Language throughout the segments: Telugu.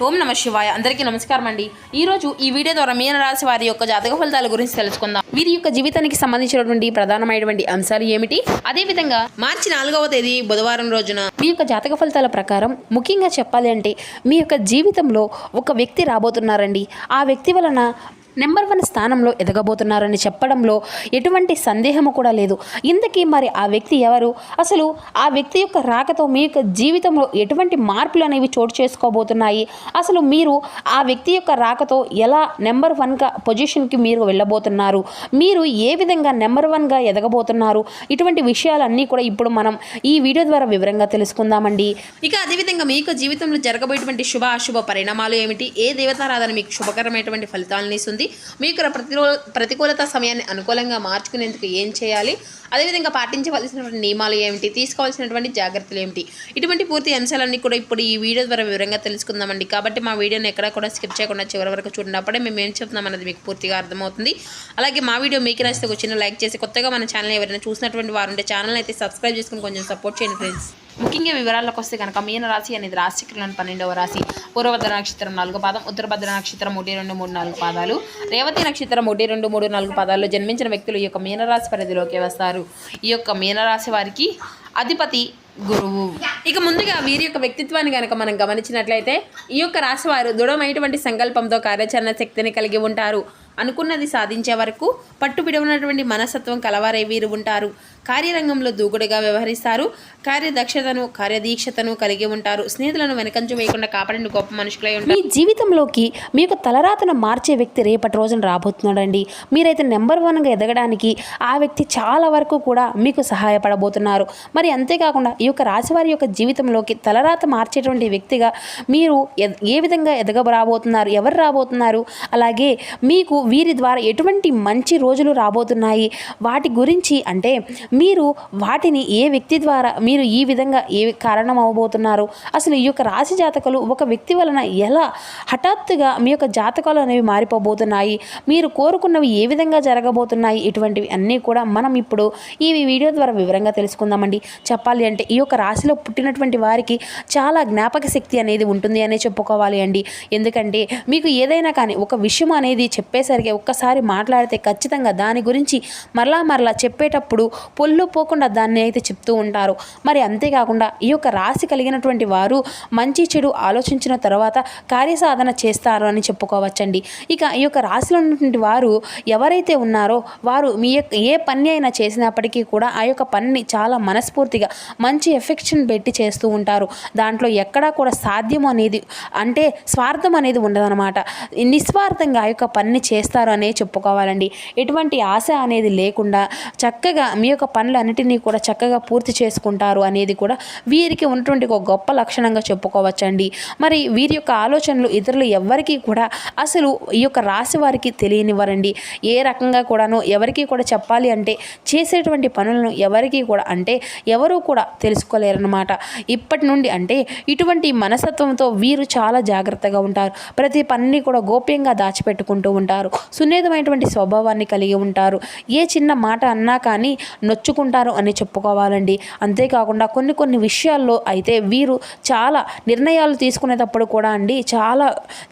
ఓం నమ శివాయ. అందరికీ నమస్కారం అండి. ఈరోజు ఈ వీడియో ద్వారా మీనరాశి వారి యొక్క జాతక ఫలితాల గురించి తెలుసుకుందాం. వీరి యొక్క జీవితానికి సంబంధించినటువంటి ప్రధానమైనటువంటి అంశాలు ఏమిటి, అదేవిధంగా మార్చి 4వ తేదీ బుధవారం రోజున మీ యొక్క జాతక ఫలితాల ప్రకారం ముఖ్యంగా చెప్పాలి అంటే మీ యొక్క జీవితంలో ఒక వ్యక్తి రాబోతున్నారండి. ఆ వ్యక్తి వలన నెంబర్ 1 స్థానంలో ఎదగబోతున్నారని చెప్పడంలో ఎటువంటి సందేహము కూడా లేదు. ఇంతకీ మరి ఆ వ్యక్తి ఎవరు, అసలు ఆ వ్యక్తి యొక్క రాకతో మీ యొక్క జీవితంలో ఎటువంటి మార్పులు అనేవి చోటు చేసుకోబోతున్నాయి, అసలు మీరు ఆ వ్యక్తి యొక్క రాకతో ఎలా నెంబర్ 1గా పొజిషన్కి మీరు వెళ్ళబోతున్నారు, మీరు ఏ విధంగా నెంబర్ 1గా ఎదగబోతున్నారు, ఇటువంటి విషయాలన్నీ కూడా ఇప్పుడు మనం ఈ వీడియో ద్వారా వివరంగా తెలుసుకుందామండి. ఇక అదేవిధంగా మీ యొక్క జీవితంలో జరగబోయేటువంటి శుభ అశుభ పరిణామాలు ఏమిటి, ఏ దేవతారాధన మీకు శుభకరమైనటువంటి ఫలితాలను ఇస్తుంది, మీకు ప్రతికూలత సమయాన్ని అనుకూలంగా మార్చుకునేందుకు ఏం చేయాలి, అదేవిధంగా పాటించవలసినటువంటి నియమాలు ఏమిటి, తీసుకోవాల్సినటువంటి జాగ్రత్తలు ఏమిటి, ఇటువంటి పూర్తి అంశాలన్నీ కూడా ఇప్పుడు ఈ వీడియో ద్వారా వివరంగా తెలుసుకుందామండి. కాబట్టి మా వీడియోని ఎక్కడా కూడా స్కిప్ చేయకుండా చివరి వరకు చూడనప్పుడే మేము ఏం చెప్తున్నాం అన్నది మీకు పూర్తిగా అర్థమవుతుంది. అలాగే మా వీడియో మీకు నచ్చితే ఒక చిన్న లైక్ చేసి కొత్తగా మన ఛానల్ ఎవరైనా చూసినటువంటి వారు ఉంటే ఛానల్ అయితే సబ్స్క్రైబ్ చేసుకుని కొంచెం సపోర్ట్ చేయండి ఫ్రెండ్స్. ముఖ్యంగా వివరాల్లోకి వస్తే కనుక మీన రాశి అనేది రాశిచక్రంలోని 12వ రాశి. పూర్వభద్ర నక్షత్రం 4 పాదం, ఉత్తరభద్ర నక్షత్రం 1, 2, 3, 4 పాదాలు, రేవతి నక్షత్రం 1, 2, 3, 4 పాదాల్లో జన్మించిన వ్యక్తులు ఈ యొక్క మీనరాశి పరిధిలోకి వస్తారు. ఈ యొక్క మీనరాశి వారికి అధిపతి గురువు. ఇక ముందుగా వీరి యొక్క వ్యక్తిత్వాన్ని కనుక మనం గమనించినట్లయితే ఈ యొక్క రాశి వారు దృఢమైనటువంటి సంకల్పంతో కార్యాచరణ శక్తిని కలిగి ఉంటారు. అనుకున్నది సాధించే వరకు పట్టు విడవనటువంటి మనస్తత్వం కలవారే వీరు ఉంటారు. కార్యరంగంలో దూకుడుగా వ్యవహరిస్తారు. కార్యదక్షతను కార్యదీక్షతను కలిగి ఉంటారు. స్నేహితులను వెనకంచు వేయకుండా కాపాడిన గొప్ప మనుషులై ఉంటారు. మీ జీవితంలోకి మీ యొక్క తలరాతను మార్చే వ్యక్తి రేపటి రోజున రాబోతున్నాడండి. మీరైతే నెంబర్ 1గా ఎదగడానికి ఆ వ్యక్తి చాలా వరకు కూడా మీకు సహాయపడబోతున్నారు. మరి అంతేకాకుండా ఈ యొక్క రాశివారి యొక్క జీవితంలోకి తలరాత మార్చేటువంటి వ్యక్తిగా మీరు ఏ విధంగా ఎదగరాబోతున్నారు, ఎవరు రాబోతున్నారు, అలాగే మీకు వీరి ద్వారా ఎటువంటి మంచి రోజులు రాబోతున్నాయి, వాటి గురించి అంటే మీరు వాటిని ఏ వ్యక్తి ద్వారా మీరు ఈ విధంగా ఏ కారణం అవ్వబోతున్నారు, అసలు ఈ యొక్క రాశి జాతకాలు ఒక వ్యక్తి వలన ఎలా హఠాత్తుగా మీ యొక్క జాతకాలు అనేవి మారిపోబోతున్నాయి, మీరు కోరుకున్నవి ఏ విధంగా జరగబోతున్నాయి, ఇటువంటివి అన్నీ కూడా మనం ఇప్పుడు ఈ వీడియో ద్వారా వివరంగా తెలుసుకుందామండి. చెప్పాలి అంటే ఈ యొక్క రాశిలో పుట్టినటువంటి వారికి చాలా జ్ఞాపక శక్తి అనేది ఉంటుంది అనే చెప్పుకోవాలి అండి. ఎందుకంటే మీకు ఏదైనా కానీ ఒక విషయం అనేది చెప్పేసరికి ఒక్కసారి మాట్లాడితే ఖచ్చితంగా దాని గురించి మరలా చెప్పేటప్పుడు పొల్లు పోకుండా దాన్ని అయితే చెప్తూ ఉంటారు. మరి అంతేకాకుండా ఈ యొక్క రాశి కలిగినటువంటి వారు మంచి చెడు ఆలోచించిన తర్వాత కార్యసాధన చేస్తారు అని చెప్పుకోవచ్చండి. ఇక ఈ యొక్క రాశిలో ఉన్నటువంటి వారు ఎవరైతే ఉన్నారో వారు మీ యొక్క ఏ పని అయినా చేసినప్పటికీ కూడా ఆ యొక్క పనిని చాలా మనస్ఫూర్తిగా మంచి ఎఫెక్షన్ పెట్టి చేస్తూ ఉంటారు. దాంట్లో ఎక్కడా కూడా సాధ్యం అనేది అంటే స్వార్థం అనేది ఉండదన్నమాట. నిస్వార్థంగా ఆ యొక్క పనిని చేస్తారు అనే చెప్పుకోవాలండి. ఎటువంటి ఆశ అనేది లేకుండా చక్కగా మీ యొక్క పనులన్నిటినీ కూడా చక్కగా పూర్తి చేసుకుంటారు అనేది కూడా వీరికి ఉన్నటువంటి ఒక గొప్ప లక్షణంగా చెప్పుకోవచ్చండి. మరి వీరి యొక్క ఆలోచనలు ఇతరులు ఎవరికి కూడా అసలు ఈ యొక్క రాశి వారికి తెలియనివ్వరండి. ఏ రకంగా కూడాను ఎవరికి కూడా చెప్పాలి అంటే చేసేటువంటి పనులను ఎవరికి కూడా అంటే ఎవరు కూడా తెలుసుకోలేరన్నమాట. ఇప్పటి నుండి అంటే ఇటువంటి మనస్తత్వంతో వీరు చాలా జాగ్రత్తగా ఉంటారు. ప్రతి పనిని కూడా గోప్యంగా దాచిపెట్టుకుంటూ ఉంటారు. సున్నితమైనటువంటి స్వభావాన్ని కలిగి ఉంటారు. ఏ చిన్న మాట అన్నా కానీ నొచ్చుకుంటారు అని చెప్పుకోవాలండి. అంతేకాకుండా కొన్ని విషయాల్లో అయితే వీరు చాలా నిర్ణయాలు తీసుకునేటప్పుడు కూడా అండి చాలా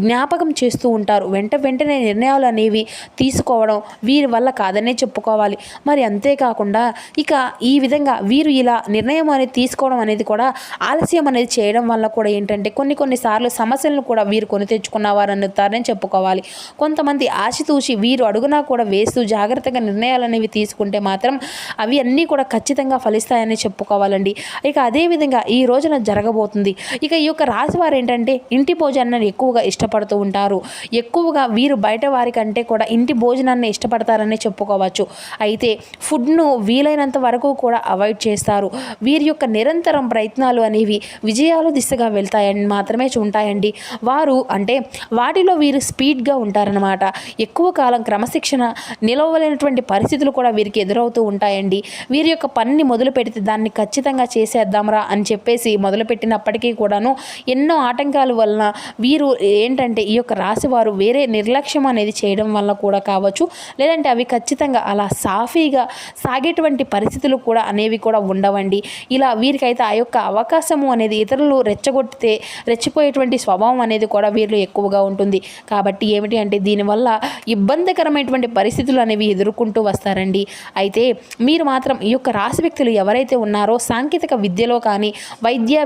జ్ఞాపకం చేస్తూ ఉంటారు. వెంటనే నిర్ణయాలు అనేవి తీసుకోవడం వీరి వల్ల కాదనే చెప్పుకోవాలి. మరి అంతేకాకుండా ఇక ఈ విధంగా వీరు ఇలా నిర్ణయం అనేది తీసుకోవడం అనేది కూడా ఆలస్యం అనేది చేయడం వల్ల కూడా ఏంటంటే కొన్నిసార్లు సమస్యలను కూడా వీరు కొని తెచ్చుకున్నవారు అందుతారని చెప్పుకోవాలి. కొంతమంది ఆశతూచి వీరు అడుగునా కూడా వేస్తూ జాగ్రత్తగా నిర్ణయాలు అనేవి తీసుకుంటే మాత్రం అవి అన్నీ కూడా ఖచ్చితంగా ఫలిస్తాయని చెప్పుకోవాలండి. ఇక అదేవిధంగా ఈ రోజున జరగబోతుంది. ఇక ఈ యొక్క రాశి వారు ఏంటంటే ఇంటి భోజనాన్ని ఎక్కువగా ఇష్టపడుతూ ఉంటారు. ఎక్కువగా వీరు బయట వారి కంటే కూడా ఇంటి భోజనాన్ని ఇష్టపడతారని చెప్పుకోవచ్చు. అయితే ఫుడ్ను వీలైనంత వరకు కూడా అవాయిడ్ చేస్తారు. వీరి యొక్క నిరంతరం ప్రయత్నాలు అనేవి విజయాలు దిశగా వెళ్తాయని మాత్రమే ఉంటాయండి. వారు అంటే వాటిలో వీరు స్పీడ్గా ఉంటారనమాట. ఎక్కువ కాలం క్రమశిక్షణ నిలవలేనటువంటి పరిస్థితులు కూడా వీరికి ఎదురవుతూ ఉంటాయండి. ఉంటారండి. వీరి యొక్క పనిని మొదలు పెడితే దాన్ని ఖచ్చితంగా చేసేద్దాంరా అని చెప్పేసి మొదలుపెట్టినప్పటికీ కూడాను ఎన్నో ఆటంకాల వలన వీరు ఏంటంటే ఈ యొక్క రాశి వారు వేరే నిర్లక్ష్యం అనేది చేయడం వల్ల కూడా కావచ్చు, లేదంటే అవి ఖచ్చితంగా అలా సాఫీగా సాగేటువంటి పరిస్థితులు కూడా అనేవి కూడా ఉండవండి. ఇలా వీరికైతే ఆ యొక్క అవకాశము అనేది ఇతరులు రెచ్చగొట్టితే రెచ్చిపోయేటువంటి స్వభావం అనేది కూడా వీరిలో ఎక్కువగా ఉంటుంది. కాబట్టి ఏమిటి అంటే దీనివల్ల ఇబ్బందికరమైనటువంటి పరిస్థితులు అనేవి ఎదుర్కొంటూ వస్తారండి. అయితే మీరు మాత్రం ఈ యొక్క రాశి వ్యక్తులు ఎవరైతే ఉన్నారో సాంకేతిక విద్యలో కానీ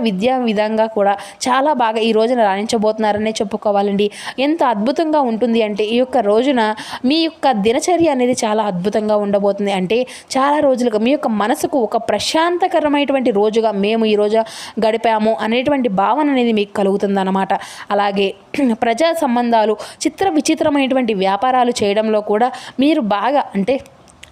విద్యా విధంగా కూడా చాలా బాగా ఈ రోజున రాణించబోతున్నారనే చెప్పుకోవాలండి. ఎంత అద్భుతంగా ఉంటుంది అంటే ఈ యొక్క రోజున మీ యొక్క దినచర్య అనేది చాలా అద్భుతంగా ఉండబోతుంది. అంటే చాలా రోజులుగా మీ యొక్క మనసుకు ఒక ప్రశాంతకరమైనటువంటి రోజుగా మేము ఈరోజు గడిపాము అనేటువంటి భావన అనేది మీకు కలుగుతుందన్నమాట. అలాగే ప్రజా సంబంధాలు విచిత్రమైనటువంటి వ్యాపారాలు చేయడంలో కూడా మీరు బాగా అంటే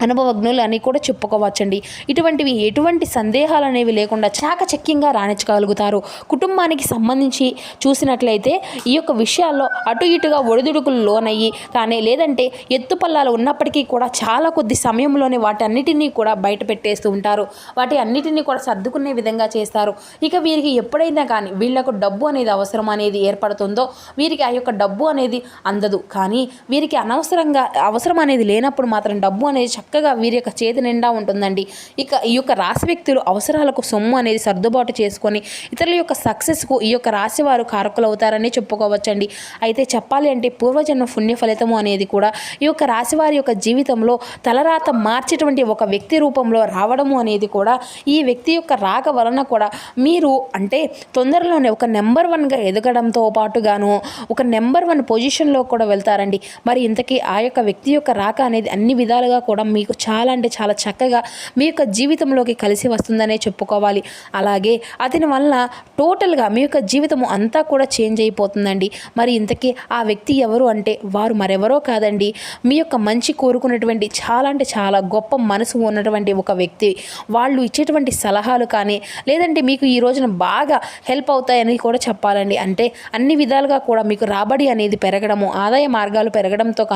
అనుభవజ్ఞులు అని కూడా చెప్పుకోవచ్చండి. ఇటువంటివి ఎటువంటి సందేహాలు అనేవి లేకుండా చాకచక్యంగా రాణించగలుగుతారు. కుటుంబానికి సంబంధించి చూసినట్లయితే ఈ యొక్క విషయాల్లో అటు ఇటుగా ఒడిదుడుకులు లోనయ్యి కానీ లేదంటే ఎత్తుపల్లాలు ఉన్నప్పటికీ కూడా చాలా కొద్ది సమయంలోనే వాటి అన్నిటినీ కూడా బయట పెట్టేస్తూ ఉంటారు. వాటి అన్నిటినీ కూడా సర్దుకునే విధంగా చేస్తారు. ఇక వీరికి ఎప్పుడైనా కానీ వీళ్ళకు డబ్బు అనేది అవసరం అనేది ఏర్పడుతుందో వీరికి ఆ యొక్క డబ్బు అనేది అందదు. కానీ వీరికి అనవసరంగా అవసరం అనేది లేనప్పుడు మాత్రం డబ్బు అనేది చక్కగా వీరి యొక్క చేతి నిండా ఉంటుందండి. ఇక ఈ యొక్క రాశి వ్యక్తులు అవసరాలకు సొమ్ము అనేది సర్దుబాటు చేసుకొని ఇతరుల యొక్క సక్సెస్కు ఈ యొక్క రాశి వారు కారకులు అవుతారని చెప్పుకోవచ్చండి. అయితే చెప్పాలి అంటే పూర్వజన్మ పుణ్య ఫలితము అనేది కూడా ఈ యొక్క రాశి వారి యొక్క జీవితంలో తలరాత మార్చేటువంటి ఒక వ్యక్తి రూపంలో రావడము అనేది కూడా ఈ వ్యక్తి యొక్క రాక వలన కూడా మీరు అంటే తొందరలోనే ఒక నెంబర్ 1గా ఎదగడంతో పాటుగాను ఒక నెంబర్ 1 పొజిషన్లో కూడా వెళ్తారండి. మరి ఇంతకీ ఆ యొక్క వ్యక్తి యొక్క రాక అనేది అన్ని విధాలుగా కూడా మీకు చాలా అంటే చాలా చక్కగా మీ యొక్క జీవితంలోకి కలిసి వస్తుందనే చెప్పుకోవాలి. అలాగే అతని వల్ల టోటల్గా మీ యొక్క జీవితం అంతా కూడా చేంజ్ అయిపోతుందండి. మరి ఇంతకీ ఆ వ్యక్తి ఎవరు అంటే వారు మరెవరో కాదండి, మీ యొక్క మంచి కోరుకున్నటువంటి చాలా అంటే చాలా గొప్ప మనసు ఉన్నటువంటి ఒక వ్యక్తి. వాళ్ళు ఇచ్చేటువంటి సలహాలు కానీ లేదంటే మీకు ఈ రోజున బాగా హెల్ప్ అవుతాయని కూడా చెప్పాలండి. అంటే అన్ని విధాలుగా కూడా మీకు రాబడి అనేది పెరగడము, ఆదాయ మార్గాలు పెరగడంతో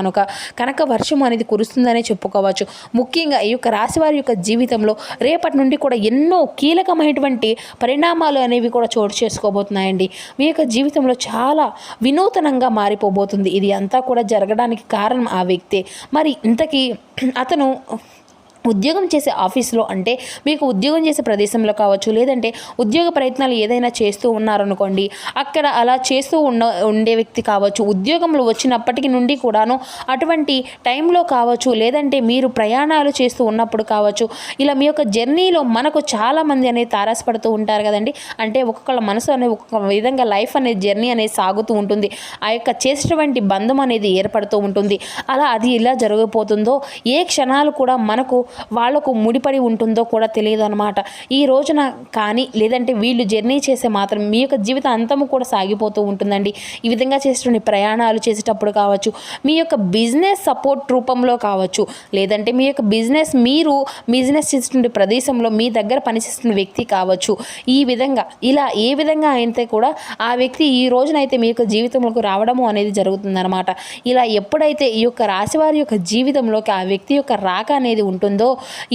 కనుక వర్షం అనేది కురుస్తుందనే చెప్పుకోవచ్చు. ముఖ్యంగా ఈ యొక్క రాశి వారి యొక్క జీవితంలో రేపటి నుండి కూడా ఎన్నో కీలకమైనటువంటి పరిణామాలు అనేవి కూడా చోటు చేసుకోబోతున్నాయండి. మీ యొక్క జీవితంలో చాలా వినూతనంగా మారిపోబోతుంది. ఇది అంతా కూడా జరగడానికి కారణం ఆ వ్యక్తే. మరి ఇంతకీ అతను ఉద్యోగం చేసే ఆఫీస్లో అంటే మీకు ఉద్యోగం చేసే ప్రదేశంలో కావచ్చు, లేదంటే ఉద్యోగ ప్రయత్నాలు ఏదైనా చేస్తూ ఉన్నారనుకోండి, అక్కడ అలా చేస్తూ ఉండే వ్యక్తి కావచ్చు. ఉద్యోగంలో వచ్చినప్పటికి నుండి కూడాను అటువంటి టైంలో కావచ్చు, లేదంటే మీరు ప్రయాణాలు చేస్తూ ఉన్నప్పుడు కావచ్చు, ఇలా మీ యొక్క జర్నీలో మనకు చాలామంది అనేది తారసపడుతూ ఉంటారు కదండి. అంటే ఒక్కొక్కళ్ళ మనసు అనేది ఒక్కొక్క విధంగా లైఫ్ అనేది జర్నీ అనేది సాగుతూ ఉంటుంది. ఆ యొక్క చేసేటువంటి బంధం అనేది ఏర్పడుతూ ఉంటుంది. అలా అది ఇలా జరిగిపోతుందో ఏ క్షణాలు కూడా మనకు వాళ్లకు ముడిపడి ఉంటుందో కూడా తెలియదు అనమాట. ఈ రోజున కానీ లేదంటే వీళ్ళు జర్నీ చేసే మాత్రం మీ యొక్క జీవితం అంతము కూడా సాగిపోతూ ఉంటుందండి. ఈ విధంగా చేసేటువంటి ప్రయాణాలు చేసేటప్పుడు కావచ్చు, మీ యొక్క బిజినెస్ సపోర్ట్ రూపంలో కావచ్చు, లేదంటే మీ యొక్క బిజినెస్ చేసేటువంటి ప్రదేశంలో మీ దగ్గర పనిచేస్తున్న వ్యక్తి కావచ్చు. ఈ విధంగా ఇలా ఏ విధంగా అయితే కూడా ఆ వ్యక్తి ఈ రోజునైతే మీ యొక్క జీవితంలోకి రావడము అనేది జరుగుతుందన్నమాట. ఇలా ఎప్పుడైతే ఈ యొక్క రాశివారి యొక్క జీవితంలోకి ఆ వ్యక్తి యొక్క రాక అనేది ఉంటుందో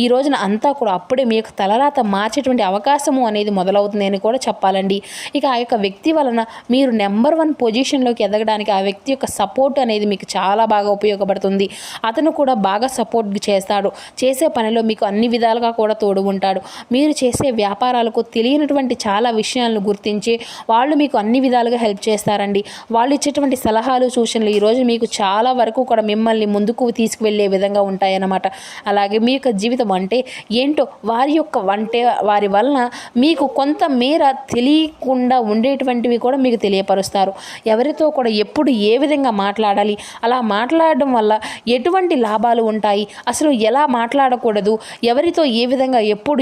ఈ రోజున అంతా కూడా అప్పుడే మీ యొక్క తలరాత మార్చేటువంటి అవకాశము అనేది మొదలవుతుంది అని కూడా చెప్పాలండి. ఇక ఆ యొక్క వ్యక్తి వలన మీరు నెంబర్ 1 పొజిషన్లోకి ఎదగడానికి ఆ వ్యక్తి యొక్క సపోర్ట్ అనేది మీకు చాలా బాగా ఉపయోగపడుతుంది. అతను కూడా బాగా సపోర్ట్ చేస్తాడు. చేసే పనిలో మీకు అన్ని విధాలుగా కూడా తోడు ఉంటాడు. మీరు చేసే వ్యాపారాలకు తెలియనటువంటి చాలా విషయాలను గుర్తించి వాళ్ళు మీకు అన్ని విధాలుగా హెల్ప్ చేస్తారండి. వాళ్ళు ఇచ్చేటువంటి సలహాలు సూచనలు ఈరోజు మీకు చాలా వరకు కూడా మిమ్మల్ని ముందుకు తీసుకువెళ్ళే విధంగా ఉంటాయన్నమాట. అలాగే మీ యొక్క జీవితం అంటే ఏంటో వారి వలన మీకు కొంత మేర తెలియకుండా ఉండేటువంటివి కూడా మీకు తెలియపరుస్తారు. ఎవరితో కూడా ఎప్పుడు ఏ విధంగా మాట్లాడాలి, అలా మాట్లాడడం వల్ల ఎటువంటి లాభాలు ఉంటాయి, అసలు ఎలా మాట్లాడకూడదు, ఎవరితో ఏ విధంగా ఎప్పుడు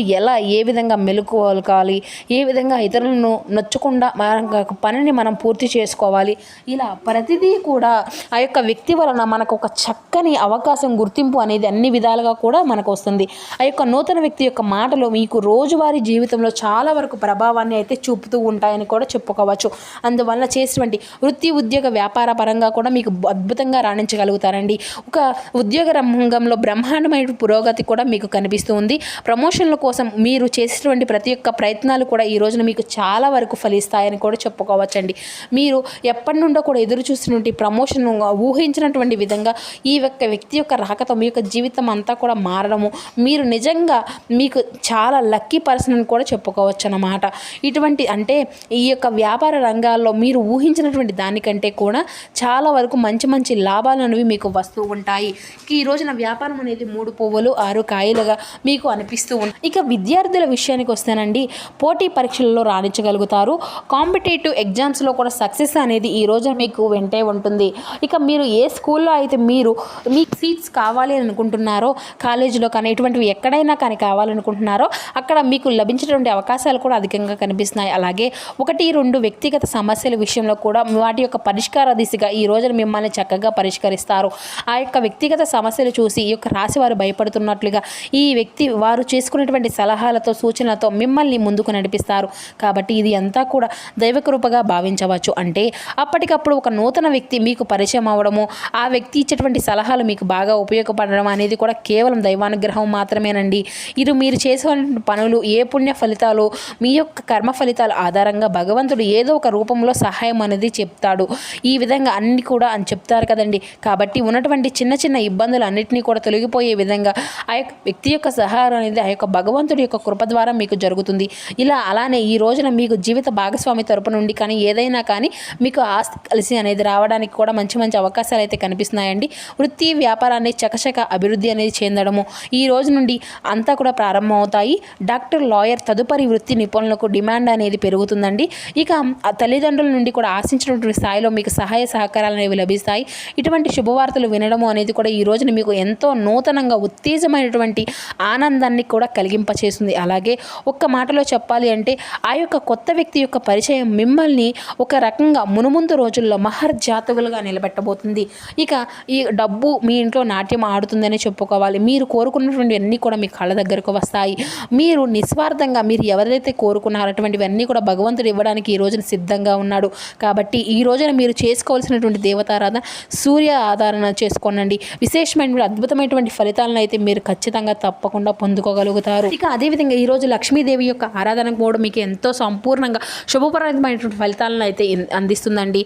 ఏ విధంగా మెలుకోవాలి, ఏ విధంగా ఇతరులను నొచ్చకుండా మన పనిని మనం పూర్తి చేసుకోవాలి, ఇలా ప్రతిదీ కూడా ఆ యొక్క వ్యక్తి వలన మనకు ఒక చక్కని అవకాశం గుర్తింపు అనేది అన్ని విధాలుగా కూడా మనకు అనుభవంలోకి వస్తుంది. ఆ యొక్క నూతన వ్యక్తి యొక్క మాటలు మీకు రోజువారీ జీవితంలో చాలా వరకు ప్రభావాన్ని అయితే చూపుతూ ఉంటాయని కూడా చెప్పుకోవచ్చు. అందువల్ల చేసినటువంటి వృత్తి, ఉద్యోగ, వ్యాపార పరంగా కూడా మీకు అద్భుతంగా రాణించగలుగుతారండి. ఒక ఉద్యోగ రంగంలో బ్రహ్మాండమైన పురోగతి కూడా మీకు కనిపిస్తూ ఉంది. ప్రమోషన్ల కోసం మీరు చేసేటువంటి ప్రతి ఒక్క ప్రయత్నాలు కూడా ఈ రోజున మీకు చాలా వరకు ఫలిస్తాయని కూడా చెప్పుకోవచ్చండి. మీరు ఎప్పటి నుండో కూడా ఎదురు చూసినటువంటి ప్రమోషన్ ఊహించినటువంటి విధంగా ఈ యొక్క వ్యక్తి యొక్క రాకతో మీ యొక్క జీవితం అంతా కూడా మారడము, మీరు నిజంగా మీకు చాలా లక్కీ పర్సన్ అని కూడా చెప్పుకోవచ్చు అన్నమాట. ఇటువంటి అంటే ఈ యొక్క వ్యాపార రంగాల్లో మీరు ఊహించినటువంటి దానికంటే కూడా చాలా వరకు మంచి మంచి లాభాలు అనేవి మీకు వస్తూ ఉంటాయి. ఈ రోజున వ్యాపారం అనేది 3 పువ్వులు 6 కాయలుగా మీకు అనిపిస్తూ ఉంటుంది. ఇక విద్యార్థుల విషయానికి వస్తేనండి, పోటీ పరీక్షలలో రాణించగలుగుతారు. కాంపిటేటివ్ ఎగ్జామ్స్లో కూడా సక్సెస్ అనేది ఈ రోజు మీకు వెంటే ఉంటుంది. ఇక మీరు ఏ స్కూల్లో అయితే మీకు సీట్స్ కావాలి అని అనుకుంటున్నారో, కాలేజీలో కానీ ఇటువంటివి ఎక్కడైనా కానీ కావాలనుకుంటున్నారో అక్కడ మీకు లభించేటువంటి అవకాశాలు కూడా అధికంగా కనిపిస్తున్నాయి. అలాగే 1-2 వ్యక్తిగత సమస్యల విషయంలో కూడా వాటి యొక్క పరిష్కార దిశగా ఈ రోజున మిమ్మల్ని చక్కగా పరిష్కరిస్తారు. ఆ యొక్క వ్యక్తిగత సమస్యలు చూసి ఈ యొక్క రాశి వారు భయపడుతున్నట్లుగా ఈ వ్యక్తి వారు చేసుకునేటువంటి సలహాలతో, సూచనలతో మిమ్మల్ని ముందుకు నడిపిస్తారు. కాబట్టి ఇది అంతా కూడా దైవకృపగా భావించవచ్చు. అంటే అప్పటికప్పుడు ఒక నూతన వ్యక్తి మీకు పరిచయం అవ్వడము, ఆ వ్యక్తి ఇచ్చేటువంటి సలహాలు మీకు బాగా ఉపయోగపడడం అనేది కూడా కేవలం దైవానుగ్రహం మాత్రమేనండి. ఇది మీరు చేసే పనులు, ఏ పుణ్య ఫలితాలు, మీ యొక్క కర్మ ఫలితాల ఆధారంగా భగవంతుడు ఏదో ఒక రూపంలో సహాయం అనేది చెప్తాడు. ఈ విధంగా అన్ని కూడా అని చెప్తారు కదండి. కాబట్టి ఉన్నటువంటి చిన్న చిన్న ఇబ్బందులు అన్నింటినీ కూడా తొలగిపోయే విధంగా ఆ యొక్క వ్యక్తి యొక్క సహాయం అనేది ఆ యొక్క భగవంతుడి యొక్క కృప ద్వారా మీకు జరుగుతుంది. అలానే ఈ రోజున మీకు జీవిత భాగస్వామి తరపు నుండి కానీ ఏదైనా కానీ మీకు ఆస్తి కలిసి అనేది రావడానికి కూడా మంచి మంచి అవకాశాలు అయితే కనిపిస్తున్నాయండి. వృత్తి, వ్యాపారాన్ని చకచక అభివృద్ధి అనేది చెందడము ఈ రోజు నుండి అంతా కూడా ప్రారంభమవుతాయి. డాక్టర్, లాయర్ తదుపరి వృత్తి నిపుణులకు డిమాండ్ అనేది పెరుగుతుందండి. ఇక తల్లిదండ్రుల నుండి కూడా ఆశించినటువంటి స్థాయిలో మీకు సహాయ సహకారాలు అనేవి లభిస్తాయి. ఇటువంటి శుభవార్తలు వినడము అనేది కూడా ఈ రోజున మీకు ఎంతో నూతనంగా ఉత్తేజమైనటువంటి ఆనందాన్ని కూడా కలిగింపచేస్తుంది. అలాగే ఒక్క మాటలో చెప్పాలి అంటే ఆ యొక్క కొత్త వ్యక్తి యొక్క పరిచయం మిమ్మల్ని ఒక రకంగా మునుముందు రోజుల్లో మహర్జాతకులుగా నిలబెట్టబోతుంది. ఇక ఈ డబ్బు మీ ఇంట్లో నాట్యం ఆడుతుందని చెప్పుకోవాలి. మీరు కోరుకున్నటువంటి అన్నీ కూడా మీ కళ్ళ దగ్గరకు వస్తాయి. మీరు నిస్వార్థంగా మీరు ఎవరైతే కోరుకున్నారో అటువంటివన్నీ కూడా భగవంతుడు ఇవ్వడానికి ఈ రోజున సిద్ధంగా ఉన్నాడు. కాబట్టి ఈ రోజున మీరు చేసుకోవాల్సినటువంటి దేవతారాధన సూర్య ఆధారణ చేసుకోనండి. విశేషమైన అద్భుతమైనటువంటి ఫలితాలను అయితే మీరు ఖచ్చితంగా తప్పకుండా పొందుకోగలుగుతారు. ఇక అదేవిధంగా ఈరోజు లక్ష్మీదేవి యొక్క ఆరాధన కూడా మీకు ఎంతో సంపూర్ణంగా శుభప్రదమైనటువంటి ఫలితాలను అయితే అందిస్తుందండి.